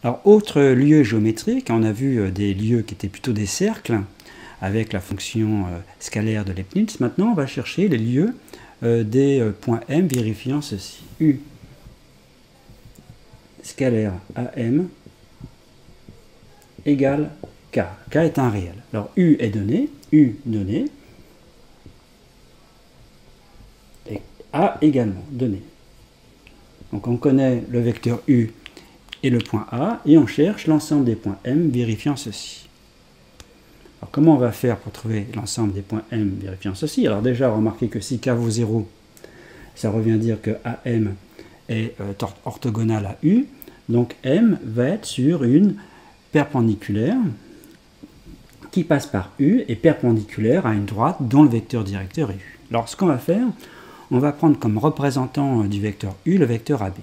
Alors, autre lieu géométrique, on a vu des lieux qui étaient plutôt des cercles, avec la fonction scalaire de Leibniz. Maintenant, on va chercher les lieux des points M vérifiant ceci. U scalaire AM égale K. K est un réel. Alors, U est donné, U donné, et A également donné. Donc, on connaît le vecteur U et le point A, et on cherche l'ensemble des points M vérifiant ceci. Alors, comment on va faire pour trouver l'ensemble des points M vérifiant ceci? Alors déjà, remarquez que si K vaut 0, ça revient à dire que AM est orthogonal à U, donc M va être sur une perpendiculaire qui passe par U et perpendiculaire à une droite dont le vecteur directeur est U. Alors, ce qu'on va faire, on va prendre comme représentant du vecteur U le vecteur AB.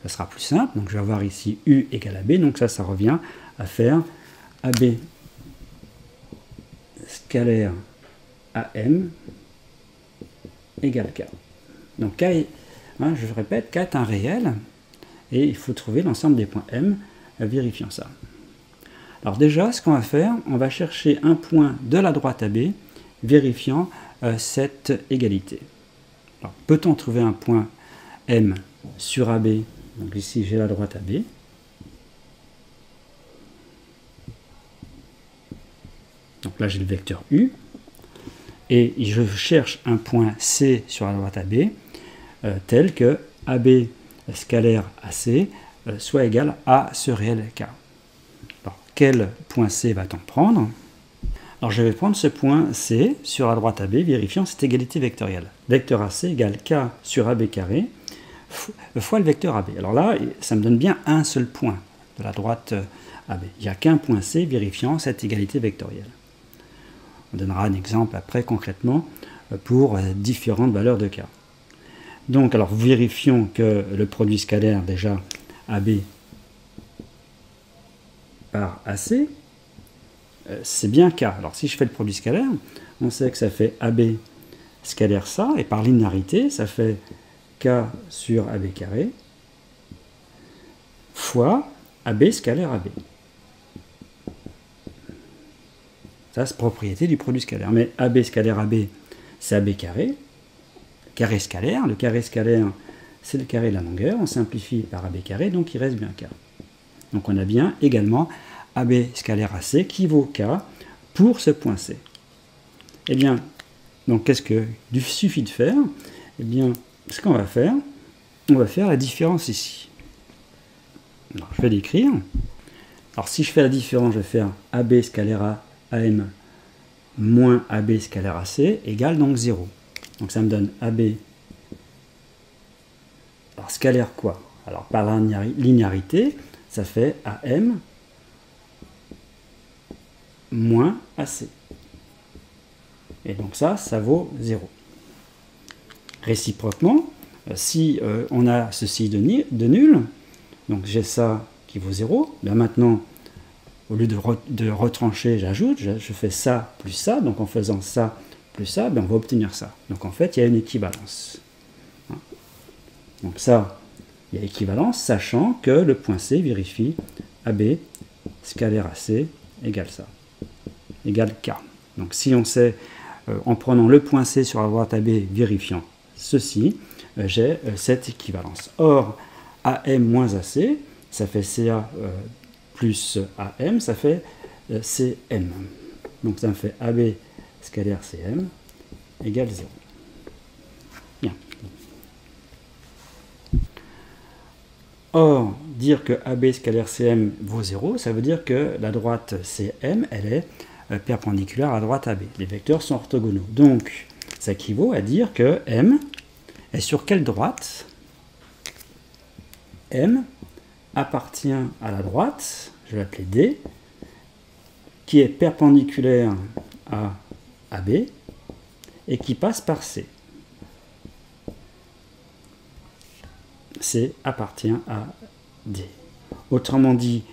Ça sera plus simple, donc je vais avoir ici U égale AB, donc ça revient à faire AB scalaire AM égale K. Donc K est, je répète, K est un réel, et il faut trouver l'ensemble des points M vérifiant ça. Alors déjà, ce qu'on va faire, on va chercher un point de la droite AB vérifiant cette égalité. Alors, peut-on trouver un point M sur AB? Donc ici, j'ai la droite AB. Donc là, j'ai le vecteur U. Et je cherche un point C sur la droite AB tel que AB scalaire AC soit égal à ce réel K. Alors, quel point C va-t-on prendre? Alors, je vais prendre ce point C sur la droite AB, vérifiant cette égalité vectorielle. Vecteur AC égale K sur AB carré fois le vecteur AB. Alors là, ça me donne bien un seul point de la droite AB. Il n'y a qu'un point C vérifiant cette égalité vectorielle. On donnera un exemple après concrètement pour différentes valeurs de K. Donc, alors vérifions que le produit scalaire déjà AB par AC, c'est bien K. Alors, si je fais le produit scalaire, on sait que ça fait AB scalaire ça, et par linéarité, ça fait K sur AB carré fois AB scalaire AB. Ça, c'est propriété du produit scalaire. Mais AB scalaire AB, c'est AB carré. Carré scalaire. Le carré scalaire, c'est le carré de la longueur. On simplifie par AB carré, donc il reste bien K. Donc on a bien également AB scalaire AC qui vaut K pour ce point C. Eh bien, donc qu'est-ce qu'il suffit de faire? Eh bien, ce qu'on va faire, on va faire la différence ici. Alors, je vais l'écrire. Alors, si je fais la différence, je vais faire AB scalaire AM moins AB scalaire AC égale donc 0. Donc, ça me donne AB. Alors, scalaire quoi? Alors, par la linéarité, ça fait AM moins AC. Et donc ça vaut 0. Réciproquement, si on a ceci de nul, donc j'ai ça qui vaut 0, bien maintenant, au lieu de retrancher, j'ajoute, je fais ça plus ça, donc en faisant ça plus ça, bien on va obtenir ça. Donc en fait, il y a une équivalence. Donc ça, il y a équivalence, sachant que le point C vérifie AB scalaire AC égale ça, égale K. Donc si on sait, en prenant le point C sur la droite AB vérifiant ceci, j'ai cette équivalence. Or, AM moins AC, ça fait CA plus AM, ça fait CM. Donc ça me fait AB scalaire CM égale 0. Bien. Or, dire que AB scalaire CM vaut 0, ça veut dire que la droite CM, elle est perpendiculaire à la droite AB. Les vecteurs sont orthogonaux. Donc, ça équivaut à dire que M est sur quelle droite? M appartient à la droite, je vais l'appeler D, qui est perpendiculaire à AB et qui passe par C. C appartient à D. Autrement dit,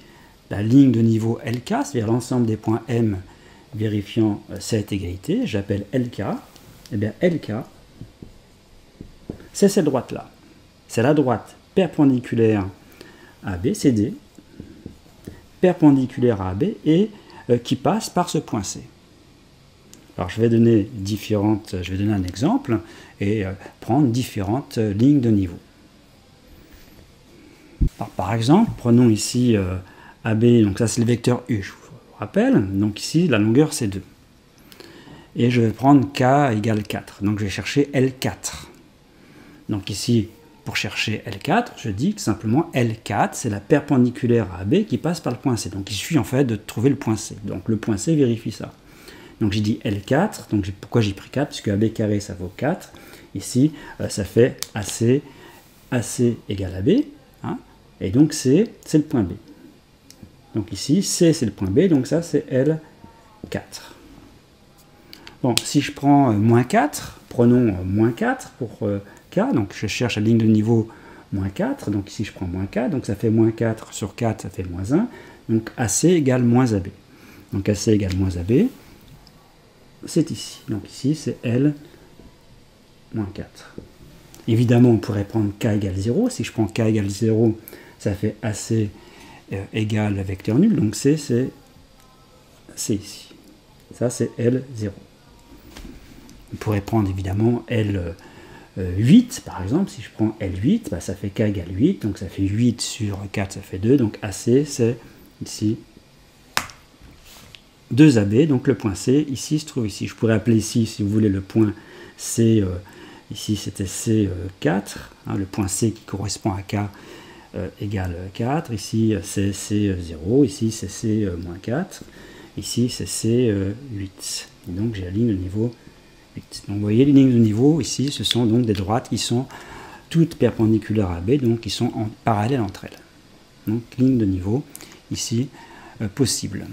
la ligne de niveau LK, c'est-à-dire l'ensemble des points M vérifiant cette égalité, j'appelle LK, et bien LK, c'est cette droite-là. C'est la droite perpendiculaire à B, c'est D, perpendiculaire à AB et qui passe par ce point C. Alors je vais donner un exemple et prendre différentes lignes de niveau. Alors, par exemple, prenons ici AB, donc ça c'est le vecteur U, je vous rappelle, donc ici la longueur c'est 2. Et je vais prendre K égale 4, donc je vais chercher L4. Donc ici, pour chercher L4, je dis que simplement L4, c'est la perpendiculaire à AB qui passe par le point C. Donc il suffit en fait de trouver le point C. Donc le point C vérifie ça. Donc j'ai dit L4, donc pourquoi j'ai pris 4? Puisque AB carré ça vaut 4. Ici, ça fait AC égale AB. Hein, et donc C, c'est le point B. Donc ici, C c'est le point B, donc ça c'est L4. Bon, si je prends moins 4, prenons moins 4 pour K, donc je cherche la ligne de niveau moins 4, donc ici je prends moins 4, donc ça fait moins 4 sur 4, ça fait moins 1, donc AC égale moins AB. Donc AC égale moins AB, c'est ici. Donc ici c'est L moins 4. Évidemment, on pourrait prendre K égale 0. Si je prends K égale 0, ça fait AC égale vecteur nul, donc C c'est ici. Ça c'est L0. On pourrait prendre évidemment L8 par exemple. Si je prends L8, bah, ça fait K égale 8, donc ça fait 8 sur 4, ça fait 2, donc AC c'est ici 2AB, donc le point C ici se trouve ici. Je pourrais appeler ici, si vous voulez, le point C, ici c'était C4, hein, le point C qui correspond à K égale 4, ici c'est C0, ici c'est C-4, ici c'est C8. Et donc j'ai la ligne de niveau 8. Donc vous voyez, les lignes de niveau ici, ce sont donc des droites qui sont toutes perpendiculaires à AB, donc qui sont en parallèle entre elles. Donc ligne de niveau ici possible.